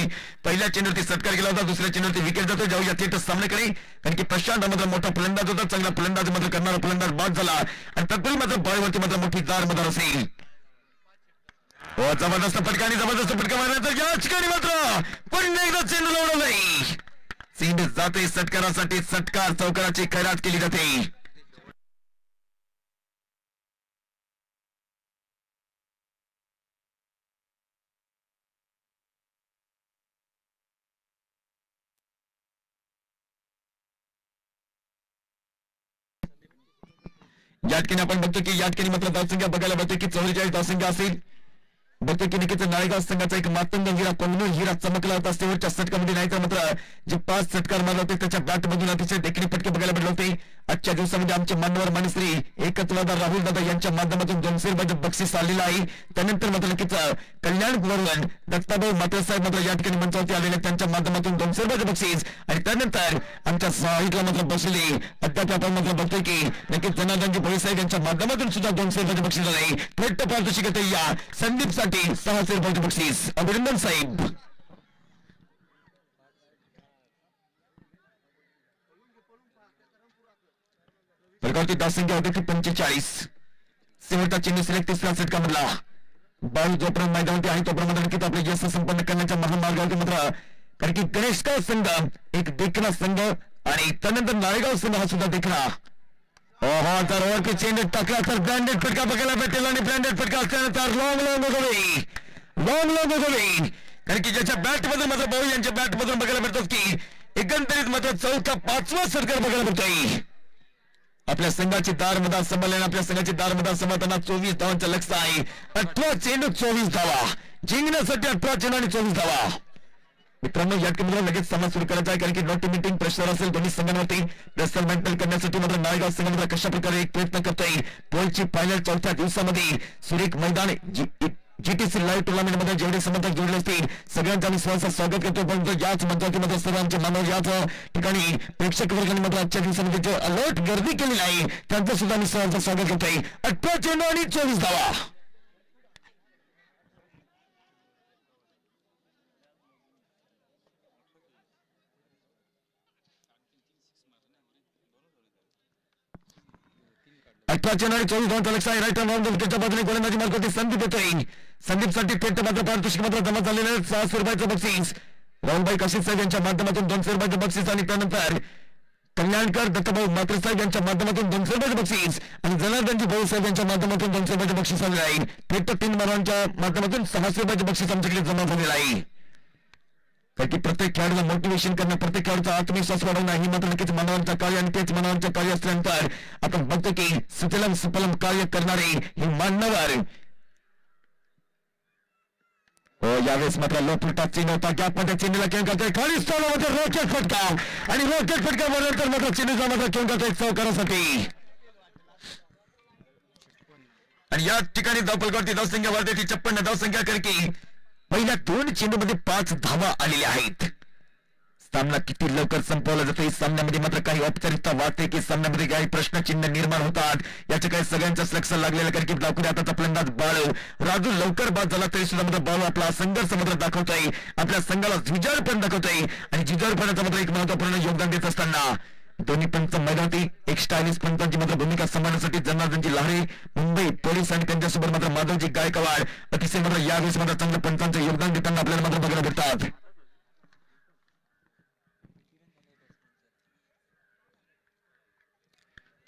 पहिल्या चेंडूवरती सत्कार केला होता, दुसऱ्या चेंडूवरती विकेट जातो. जाऊया थेट सामन्याकडे, कारण की प्रशांत मात्र मोठा फलंदाज होता, चांगला फलंदाज मात्र करणारा फलंदाज बाद झाला आणि तत्पूर्वी मात्र बॉलवरती मात्र मोठी दार मदार असेल. हो, जबरदस्त फटका आणि जबरदस्त फटका मारण्याचा या ठिकाणी मात्र पुन्हा एकदा चेंडू लावला. चेंडू जाते षटकारासाठी, षटकार चौकाराची खैरात केली जाते. या ठिकाणी आपण बघतो की या ठिकाणी मात्र धावसंख्या बघायला मिळते की 44 धावसंख्या असेल. बघतो की नक्कीच नाळेगाव संघाचा एक मातंग हिरा, कोंडूर हिरा चमकला होता शेवटच्या षटकामध्ये. नाही तर मात्र जे 5 षटकार मारले होते त्याच्या बॅटमधून अतिशय देखणी फटके बघायला मिळले होते. आजच्या दिवसामध्ये आमचे मान्यवर मानश्री एकत्वदार राहुल दादा यांच्या माध्यमातून 200 रुपयाचे बक्षीस आलेलं आहे. त्यानंतर मात्र नक्कीच कल्याण वरून दत्ताभाऊ मात्र साहेब मात्र या ठिकाणी मंचावरती आलेले, त्यांच्या माध्यमातून 200 रुपयाचे बक्षीस. आणि त्यानंतर आमच्या साहित्याला मात्र बसले अद्याप आपण मात्र बघतोय की नक्कीच जनार्दनजी भोई साहेब यांच्या माध्यमातून सुद्धा 200 रुपयाचे बक्षीस आले. थेट पारितोषिक येते या संदीप साठी 600 रुपयाचे बक्षीस. अभिनंदन साहेब. प्रकारची धावसंख्या होती ती 45. शेवटचा चेंडू सिलेक्ट तिसऱ्या षटकामधला बॉल जोपर्यंत मैदानावरती आहे तोपर्यंत नक्कीच आपले यश संपन्न करण्याच्या महामार्गावरती मात्र, कारण की गणेशगाव संघ एक देखणा संघ आणि त्यानंतर नाळेगाव संघ हा सुद्धा देखणा. जर ओव्हरची चेंडू टाकला तर ब्रँडेड फटका बघायला भेटेल आणि ब्रँडेड फटका असल्यानंतर लॉंग गोवे, कारण की ज्याच्या बॅट मधून मात्र भाऊ यांच्या बॅट मधून बघायला मिळतात की एकंदरीत मात्र 4था 5वा षटकार बघायला मिळतोय. आपल्या संघाची दारमदार सांभाळल्याने आपल्या संघाची दारमदार सांभाळताना 24 धावांचं लक्ष आहे. 18 चेंडू 24 धावा जिंकण्यासाठी 18 चेंडू आणि 24 धावा. मित्रांनो या ठिकाणी लगेच सामना सुरू करायचा आहे, कारण की नॉट मीटिंग प्रेशर असेल दोन्ही संघांवरती. प्रेशर मेंटेन करण्यासाठी मात्र नाळेगाव संघ मात्र कशा प्रकारे एक प्रयत्न करतोय. पोलची फायनल 4थ्या दिवसामध्ये सुरेख मैदान जीटीसी लाईव्ह टुर्नामेंट मध्ये जेवढे समर्थक जोडले असतील सगळ्यांचं आम्ही स्वागत करतो. परंतु याच मंचावरती सर्व आमचे मानव याच ठिकाणी प्रेक्षक वर्गाने मात्र आजच्या दिवसामध्ये जे अलर्ट गर्दी केलेली आहे त्यांचं सुद्धा आम्ही सर्वांचं स्वागत करतोय. 18 चेंडू आणि 24 धावा. चेंडू 24 धावांचा लक्ष आहे. राईट विकेटच्या बाजूने गोलंदाजी मार्ग होती संदीप येतोय. संदीपसाठी थेट मात्र पारितोषिक मात्र जमा झालेलं 600 रुपयाचं बक्षीस. राहुलभाई काशीद साहेब यांच्या माध्यमातून 200 रुपयाचं बक्षीस आणि त्यानंतर कल्याणकर दत्तभाऊ मात्र साहेब यांच्या माध्यमातून 200 रुपयाचं बक्षीस आणि जनार्दनजी भाऊ साहेब यांच्या माध्यमातून 200 रुपयाचं बक्षीस आलेलं आहे. थेट 3 मानवांच्या माध्यमातून 600 रुपयाचं बक्षीस आमच्याकडे जमा झालेलं आहे. कारण की प्रत्येक खेळाडूला मोटिवेशन करणं, प्रत्येक खेळाडूचा आत्मविश्वास वाढवणं ही मात्र नक्कीच मानवांचं कार्य आणि तेच मानवांचं कार्य असल्यानंतर आपण बघतो की सुतलम सुफलम कार्य करणारे हे मान्यवर हो यावेळेस मात्र लोटुटा चेंडू होता. गॅपमध्ये चेंडूला खेळ करतोय खाली स्थळामध्ये रॉकेट फटका आणि रॉकेट फटका मारल्यानंतर मात्र चेंडूचा मात्र खेळ करतोय चौकारासाठी. आणि या ठिकाणी धावफलकावरती धावसंख्या वाढते ती 56 धावसंख्या, कारण की पहिल्या 2 चेंडूमध्ये 5 धावा आलेल्या आहेत. सामना किती लवकर संपवला जातो. सामन्यामध्ये मात्र काही औपचारिकता वाटते की सामन्यामध्ये काही प्रश्नचिन्ह निर्माण होतात. याच्या काही सगळ्यांच्याच लक्ष लागलेलं, कारण की लवकर आता फलंदाज बाळू राजू लवकर बाद झाला तरी सुद्धा मात्र बाळू आपला संघर्ष मात्र दाखवतोय, आपल्या संघाला झुजाळपण दाखवतोय आणि झुजाळपणाचं मात्र एक महत्वपूर्ण योगदान देत असताना दोन्ही पंच मैदानावरती एक स्टायलिश पंचांची मात्र भूमिका सांभाळण्यासाठी जनार्दनजी लहारे मुंबई पोलीस आणि त्यांच्यासोबत मात्र माधवजी गायकवाड अतिशय मात्र यावेळेस मात्र चांगलं पंचांचं योगदान देताना आपल्याला मात्र बघायला भेटतात.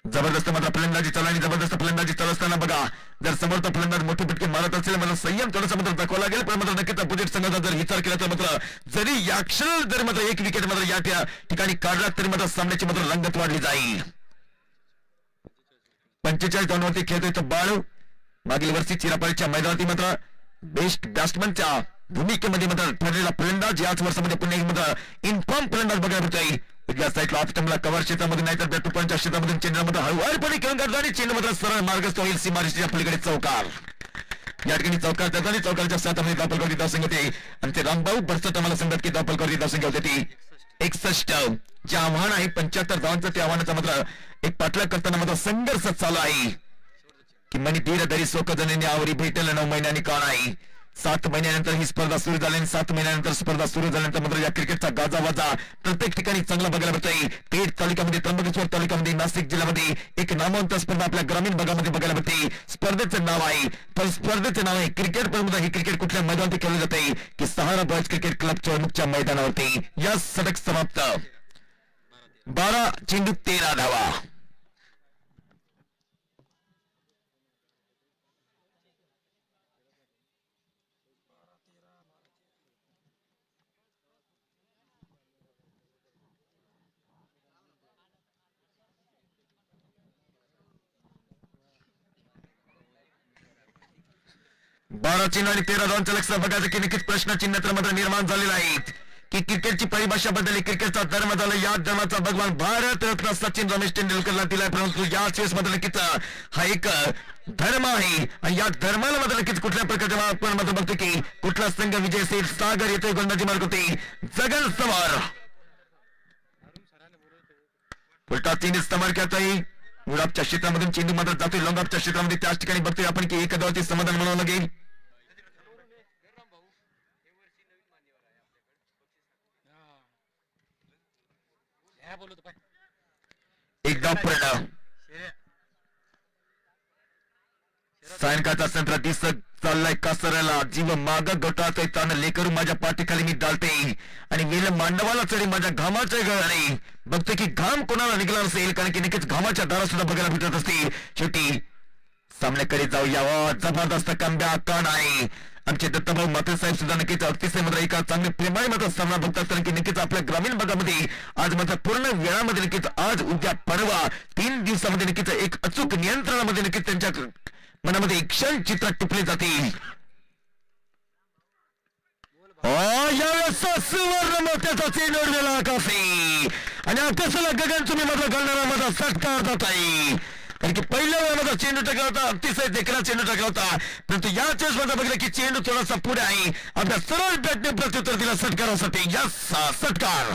जबरदस्त मात्र फलंदाजी चालू आणि जबरदस्त फलंदाजी चालू असताना बघा जर समोरचा फलंदाज मोठे फटके मारत असेल मला संयम थोडासा मात्र दाखवा लागेल. पण मात्र नक्कीच अपोजिट संघाचा जर विचार केला तर मात्र जरी या क्षणाला जर मात्र एक विकेट मात्र या ठिकाणी काढला तरी मात्र सामन्याची मात्र रंगत वाढली जाईल. 45 धावांवरती खेळतोय तर बाळू मागील वर्षी चिरापाडीच्या मैदानावरती मात्र बेस्ट बॅट्समनच्या भूमिकेमध्ये मात्र ठरलेला फलंदाज याच वर्षामध्ये पुन्हा एक मात्र इन्फॉर्म फलंदाज बघायला मिळतोय. उजव्या साईडला ऑप्टमला कव्हर क्षेत्रामध्ये नाहीतर बॅटपॉईंटच्या क्षेत्रामधून चेंडूमध्ये हळूवारपणे खेळून काढतो आणि चेंडू मात्र सरळ मार्गस्थ होईल सीमारेषेच्या पलीकडे चौकार. या ठिकाणी चौकार देतात आणि चौकारच्या सातामध्ये धावफलकावरती धावसंख्या होते आणि ते रामभाऊ बडसट आम्हाला सांगतात की धावफलकावरती धावसंख्या होते ती 61. जे आव्हान आहे 75 धावांचं, त्या आव्हानाचा मात्र एक पाठलाग करताना मात्र संघर्ष चालू आहे की मनी धीर धरी सोकजने आवरी भेटेल 9 महिन्यांनी का नाही. 7 महिन्यानंतर ही स्पर्धा सुरू झाली आणि 7 महिन्यानंतर स्पर्धा सुरू झाल्यानंतर मात्र या क्रिकेटचा गाजावाजा प्रत्येक ठिकाणी चांगला बघायला मिळतोय. पेठ तालुक्यामध्ये, त्र्यंबकेश्वर तालुक्यामध्ये, नाशिक जिल्ह्यामध्ये एक नामवंत स्पर्धा आपल्या ग्रामीण भागामध्ये बघायला मिळते. स्पर्धेचं नाव आहे, पण स्पर्धेचं नाव आहे क्रिकेट. पण हे क्रिकेट कुठल्या मैदानावरती खेळले जाते की सहारा बॉयज क्रिकेट क्लब चोळमुखच्या मैदानावरती. या षटक समाप्त. 12 चेंडू 13 धावा. बारा चिन्ह आणि 13 धावांचा लक्ष बघायचं की नक्कीच प्रश्नचिन्ह तर मात्र निर्माण झालेला आहे की क्रिकेटची परिभाषा बदलली. क्रिकेटचा धर्म झाला. या धर्माचा भगवान भारत रत्न सचिन रमेश तेंडुलकरला दिलाय, परंतु या वेळेस मात्र नक्कीच हा एक धर्म आहे आणि या धर्माला मात्र नक्कीच कुठल्या प्रकारच्या आपण मात्र बघतो की कुठला संघ विजय असेल. सागर येतोय, गोलंदाजी मार्ग होते जगन समोर. उलटा चेंडू समोर मुळापच्या क्षेत्रामधून चेंडू मात्र जातोय लॉंगऑफच्या क्षेत्रामध्ये. त्याच ठिकाणी बघतोय आपण की एका धावाचे समाधान म्हणावं लागेल. एकदा पूर्ण सायंकाळचा संत्रा दिसत चाललाय कासराला. जीव माग गोटाळतोय तान लेकरू माझ्या पाठीखाली मी डालते आणि वेल मांडवाला चढी माझ्या घामाच्या गळाने. बघतोय की घाम कोणाला निघाला असेल, कारण की नक्कीच घामाच्या दारा सुद्धा बघायला भेटत असतील. शेवटी सामन्याकडे जाऊया. जबरदस्त कांब्या कान आहे. आमचे दत्ताभाऊ मात्रे साहेब सुद्धा नक्कीच अतिशय मात्र एका चांगले प्रेमाने मात्र सामना बघतात, कारण की नक्कीच आपल्या ग्रामीण भागामध्ये आज मात्र पूर्ण वेळामध्ये नक्कीच आज उद्या परवा 3 दिवसामध्ये नक्कीच एक अचूक नियंत्रणामध्ये नक्कीच त्यांच्या मनामध्ये क्षण चित्र टिपले जातील. सुवर्ण मोत्याचा चेंडू उडवेला आकाशी आणि आकाशाला गगन तुम्ही मात्र घालणारा माझा सत्कार जात आहे, कारण की पहिल्या वेळा माझा चेंडू टाकला होता, अतिशय देखील चेंडू टाकला होता, परंतु या चेस मध्ये बघितलं की चेंडू थोडासा पुढे आहे. आपल्या सरळ बॅटने प्रत्युत्तर दिला षटकारासाठी. या षटकार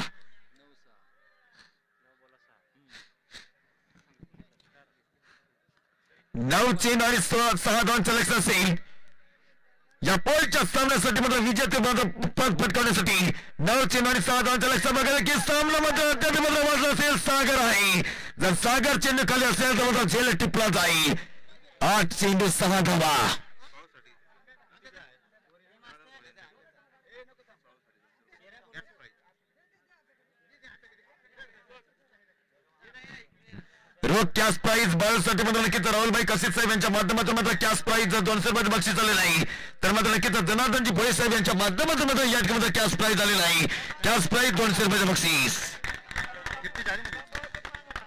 9 चेंडू आणि 6 धावांचा लक्ष असेल. या पोलच्या सामन्यासाठी मात्र विजेते पद पटकावण्यासाठी 9 चेंडू आणि 6 धावांचा लक्ष बघायला की सामना मात्र अद्याप वाजला असेल. सागर आहे. जर सागर चेंडू खाली असेल तर मात्र झेल टिपला जाईल. 8 चेंडू 6 धावा. रोख कॅश प्राइज बॉलसाठी मात्र नक्कीच राहुलभाई कसित साहेब यांच्या माध्यमातून मात्र कॅश प्राइज 200 रुपयाचं बक्षीस आलेलं आहे. तर मात्र नक्कीच जनार्दनजी भोळे साहेब यांच्या माध्यमातून मात्र या ठिकाणी कॅश प्राइज आलेला आहे. कॅश प्राइज 200 रुपयाचं बक्षीस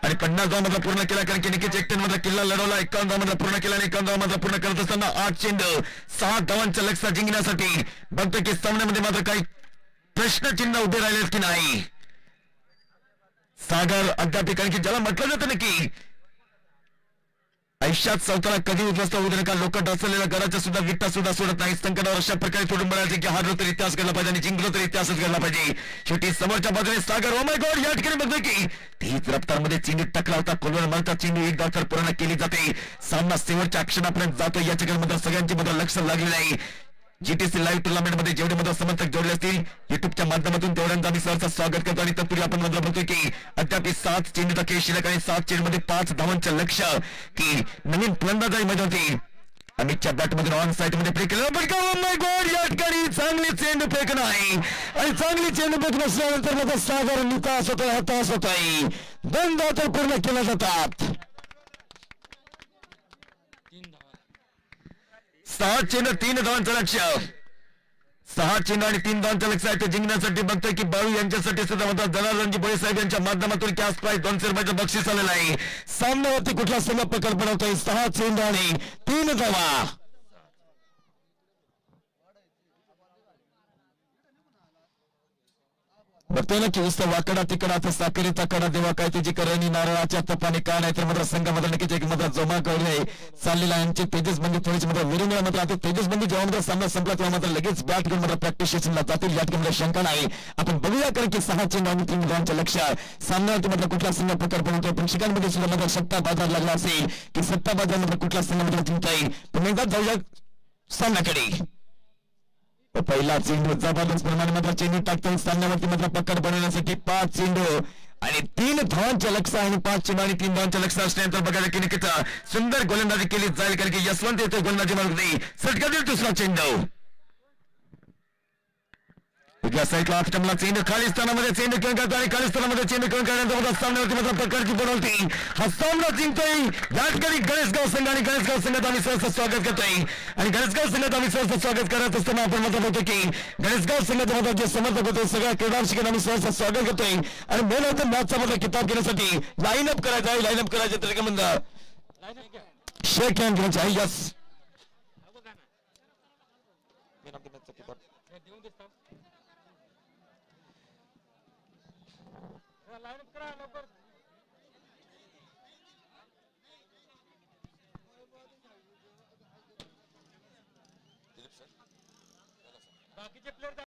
आणि 50 धावा मात्र पूर्ण केला, कारण की नक्कीच एकट्याने मात्र किल्ला लढवला. 51 धावा मात्र पूर्ण केला आणि 51 धावा मात्र पूर्ण करत असताना 8 चेंडू 6 धावांच्या लक्ष जिंकण्यासाठी बघतो की सामन्यामध्ये मात्र काही प्रश्नचिन्ह उभे राहिले की नाही. सागर अद्याप, कारण की ज्याला म्हटलं जातं ना की आयुष्यात स्वतःला कधी उद्ध्वस्त होऊ नका, लोक ढसलेल्या घराच्या सुद्धा विटा सुद्धा सोडत नाही. संकटावर अशा प्रकारे तोडून म्हणायचे की हारलो तर इतिहास घडला पाहिजे आणि जिंकलो तर इतिहासच घडला पाहिजे. शेवटी समोरच्या बाजूने सागर ओ माय गॉड या ठिकाणी बघतोय की तीच रफ्तारमध्ये चेंडू टाकला होता. कोलवर मारता चेंडू एक धाव तर पूर्ण केली जाते. सामना शेवटच्या क्षणापर्यंत जातो. या ठिकाणी मात्र सगळ्यांची मात्र लक्ष लागलेलं आहे. जीटीसी लाईव्ह टुर्नामेंट मध्ये जेवढे मात्र समर्थक जोडले असतील युट्यूबच्या माध्यमातून तेवढ्यांचं आम्ही सहर्ष स्वागत करतो. आणि तत्पूर्वी आपण मात्र बघतोय की अद्याप 7 चेंडूचा खेळ शिल्लक आणि 7 चेंडूमध्ये 5 धावांचं लक्ष की नवीन फलंदाजी मजा होती. अमितच्या बॅटमधून ऑन साईड मध्ये प्ले केलं, पण माय गॉड या ठिकाणी चांगली चेंडू फेकणं आहे आणि चांगली चेंडू फेकून असल्यानंतर मात्र सागर नितास होतोय, हताश होतोय. 2 धावा तर पूर्ण केल्या जातात. 6 चेंडू 3 धावांचं लक्ष. 6 चेंडू आणि 3 धावांचं लक्ष आहे ते जिंकण्यासाठी बघतोय की बाळू यांच्यासाठी सुद्धा मात्र जनार्दनजी भोळे साहेब यांच्या माध्यमातून कॅश प्राइज 200 रुपयाचं बक्षीस आलेलं आहे. सामन्यावरती कुठला संघ पकड पडवतोय. 6 चेंडू आणि 3 धावा. बघतोय ना की उस्त वाकडा तिकडा तर साखरेचा कडा देवा काय त्याची करणी नारळाच्या तपाने का नाही तर मात्र संघामध्ये नक्कीच एक मात्र जमा करणे चाललेला यांची तेजसबंदी थोडीशी मात्र विरंगुळा मात्र आता तेजसबंदी जेव्हा मात्र सामना संपला तेव्हा मात्र लगेच बॅट घेऊन मात्र प्रॅक्टिस सेशनला जातील या ठिकाणी शंका नाही. आपण बघूया कारण की 6 चेंडू आणि 3 धावांच्या लक्षात सामन्यावरती मात्र कुठला संघ प्रकार बनवतो पण शिकांमध्ये सुद्धा मात्र सत्ता बाजार लागला असेल की सत्ता बाजार मात्र कुठला संघ मात्र जिंकता येईल. पण एकदा जाऊया सामन्याकडे. पहिला चेंडू जबरदस्त प्रमाणे मात्र चेंडू टाकतो सामन्यावरती मात्र पकड बनवण्यासाठी 5 चेंडू आणि 3 धावांच्या लक्ष आणि 5 चेंडू आणि 3 धावांच्या लक्ष असल्यानंतर बघायला की नक्कीच सुंदर गोलंदाजी केली जाईल कारण की यशवंत येतो गोलंदाजी मार्ग नाही सटका दुसरा चेंडू उजव्या साईडला ऑप्शनला चेंडू खाली स्थानामध्ये चेंडू खेळून करतो आणि खाली स्थानामध्ये चेंडू खेळून करण्यानंतर सामन्यावरती मात्र प्रकारची बनवते हा सामना जिंकतोय या ठिकाणी गणेशगाव संघ आणि गणेशगाव संघात आम्ही सहर्ष स्वागत करतोय आणि गणेशगाव संघात आम्ही सहर्ष स्वागत करत असताना आपण मात्र बघतो की गणेशगाव संघात मात्र जे समर्थक होते सगळ्या क्रीडाशिकांना आम्ही सहर्ष स्वागत करतोय आणि मेन होतं मॅचचा मात्र किताब घेण्यासाठी लाईनअप करायचा आहे. लाईनअप करायचे तर म्हणता शेक हँड घ्यायचे आहे. यस बाकीचे प्लेयर